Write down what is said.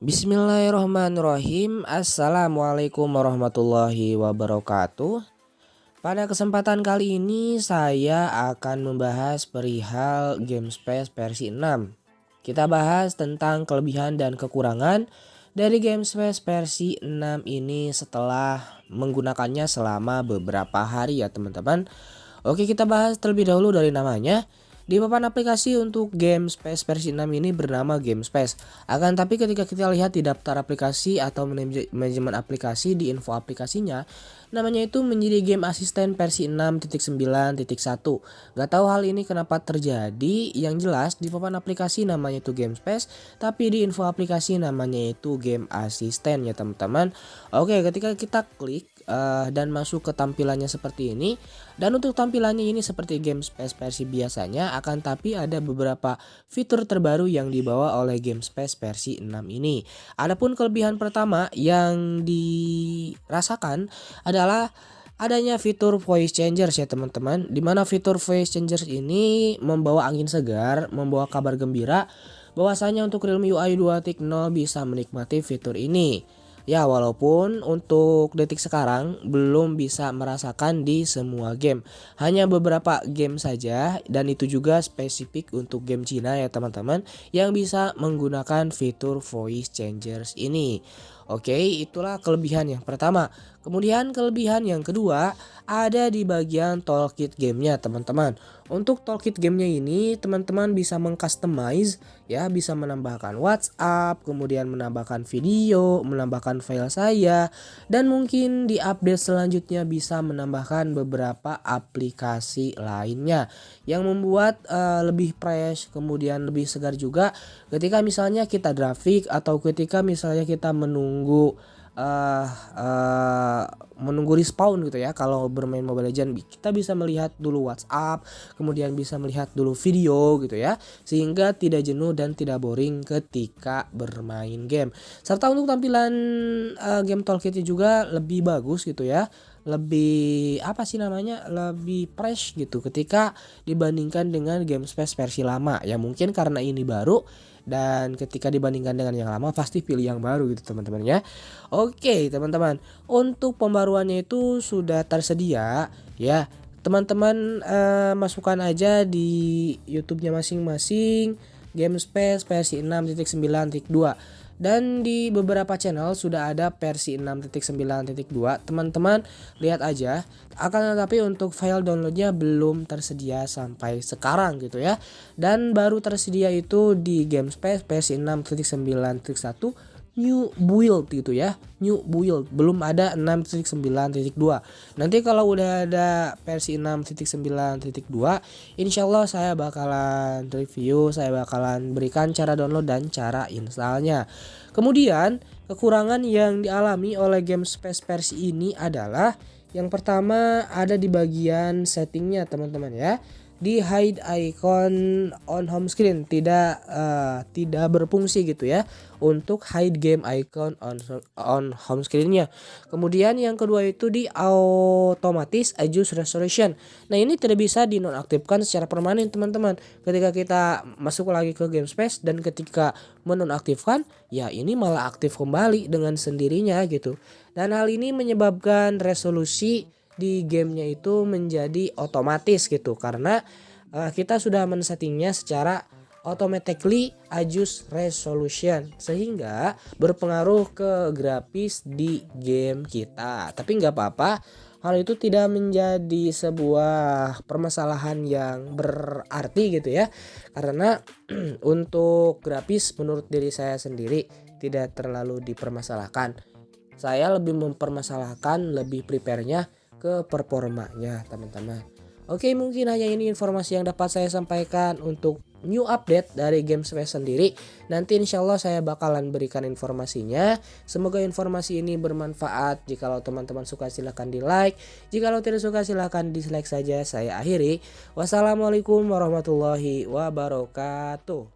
Bismillahirrahmanirrahim. Assalamualaikum warahmatullahi wabarakatuh. Pada kesempatan kali ini saya akan membahas perihal GameSpace versi 6. Kita bahas tentang kelebihan dan kekurangan dari GameSpace versi 6 ini setelah menggunakannya selama beberapa hari ya teman-teman. Oke, kita bahas terlebih dahulu dari namanya. Di papan aplikasi untuk GameSpace versi 6 ini bernama GameSpace. Akan tapi ketika kita lihat di daftar aplikasi atau manajemen aplikasi di info aplikasinya, namanya itu menjadi Game Assistant versi 6.9.1. Gak tahu hal ini kenapa terjadi. Yang jelas di papan aplikasi namanya itu GameSpace, tapi di info aplikasi namanya itu Game Assistant ya teman-teman. Oke, ketika kita klik dan masuk ke tampilannya seperti ini. Dan untuk tampilannya ini seperti GameSpace versi biasanya, akan tapi ada beberapa fitur terbaru yang dibawa oleh GameSpace versi 6 ini. Adapun kelebihan pertama yang dirasakan adalah adanya fitur voice changers ya teman-teman. Dimana fitur voice changers ini membawa angin segar, membawa kabar gembira bahwasanya untuk Realme UI 2.0 bisa menikmati fitur ini. Ya, walaupun untuk detik sekarang belum bisa merasakan di semua game. Hanya beberapa game saja, dan itu juga spesifik untuk game Cina ya teman-teman, yang bisa menggunakan fitur voice changers ini. Oke, itulah kelebihan yang pertama. Kemudian kelebihan yang kedua ada di bagian toolkit gamenya teman-teman. Untuk toolkit gamenya ini teman-teman bisa mengcustomize ya, bisa menambahkan WhatsApp, kemudian menambahkan video, menambahkan file saya, dan mungkin di update selanjutnya bisa menambahkan beberapa aplikasi lainnya yang membuat lebih fresh, kemudian lebih segar juga ketika misalnya kita grafik atau ketika misalnya kita menunggu respawn gitu ya. Kalau bermain Mobile Legends kita bisa melihat dulu WhatsApp, kemudian bisa melihat dulu video gitu ya, sehingga tidak jenuh dan tidak boring ketika bermain game. Serta untuk tampilan game toolkitnya juga lebih bagus gitu ya, lebih lebih fresh gitu ketika dibandingkan dengan GameSpace versi lama ya. Mungkin karena ini baru, dan ketika dibandingkan dengan yang lama pasti pilih yang baru gitu teman-teman ya. Oke teman-teman, untuk pembaruannya itu sudah tersedia ya. Teman-teman masukkan aja di YouTube-nya masing-masing GameSpace versi 6.9.2. Dan di beberapa channel sudah ada versi 6.9.2. Teman-teman lihat aja. Akan tetapi untuk file downloadnya belum tersedia sampai sekarang gitu ya. Dan baru tersedia itu di GameSpace versi 6.9.1 new build gitu ya, new build, belum ada 6.9.2. Nanti kalau udah ada versi 6.9.2, insyaallah saya bakalan review, saya bakalan berikan cara download dan cara installnya. Kemudian kekurangan yang dialami oleh GameSpace versi ini adalah yang pertama ada di bagian settingnya teman-teman ya. Di hide icon on home screen tidak berfungsi gitu ya untuk hide game icon on home screennya. Kemudian yang kedua itu di automatic adjust resolution. Nah, ini tidak bisa dinonaktifkan secara permanen teman-teman. Ketika kita masuk lagi ke GameSpace dan ketika menonaktifkan, ya ini malah aktif kembali dengan sendirinya gitu. Dan hal ini menyebabkan resolusi di gamenya itu menjadi otomatis gitu, karena kita sudah men-settingnya secara automatically adjust resolution, sehingga berpengaruh ke grafis di game kita. Tapi nggak apa-apa, hal itu tidak menjadi sebuah permasalahan yang berarti gitu ya, karena untuk grafis menurut diri saya sendiri tidak terlalu dipermasalahkan. Saya lebih mempermasalahkan, lebih prepare-nya ke performanya teman-teman. Oke, mungkin hanya ini informasi yang dapat saya sampaikan untuk new update dari GameSpace sendiri. Nanti insyaallah saya bakalan berikan informasinya. Semoga informasi ini bermanfaat. Jikalau teman-teman suka silahkan di like, jikalau tidak suka silahkan dislike saja. Saya akhiri. Wassalamualaikum warahmatullahi wabarakatuh.